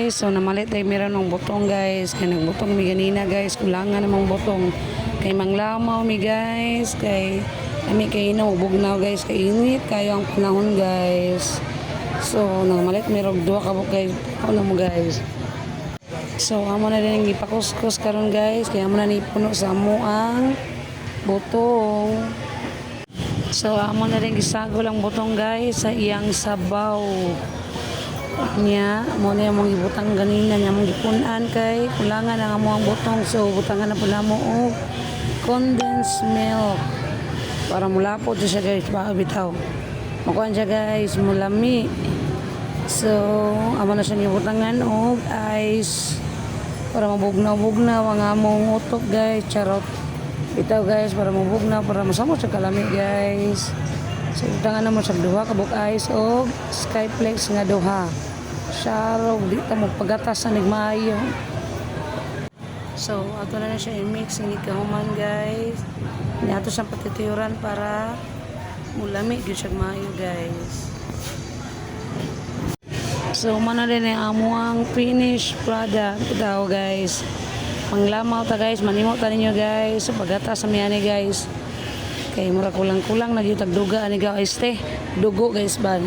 guys. So namalit ay meron ng butong guys. Kay nagbutong mi ganina guys. Kulangan namang butong. Kay manglamaw mi guys. Kay kami kay bugnaw guys. Kay init kayo ang panahon guys. So namalit merong duha ka guys. Ano mo guys. So amo na din ipakuskus karon guys. Kaya amo na ni puno sa amo ang butong. So amo na rin gisagol ang butong guys sa iyang sabaw niya. Mo na mong ibutang ganina niya mong gipunan kay kulangan ang amo ang butong. So butangan na pula mo og condensed milk para mulapot siya guys. Baka bitaw makuha siya guys mulami. So amo na siya gibutangan og ice para mabugnaw-bugnaw ang among utok guys. Charot bitaw guys para mabugnaw para masamo sa kalami guys. So utangan na mo sa duha ka buk ice og Skyflex nga duha. Sarog di ta magpagatas sa nigmaayo. So ato na siya i-mix ini kahuman guys. Ni ato sa patitiyuran para mulami gyud siya maayo guys. So mana din ang amuang finished product daw guys. Panglamaw ta guys, manimo ta ninyo guys. So paggatas sa miyani guys. Kay mura kulang-kulang nagyutag duga ani guys te. Dugo guys ba.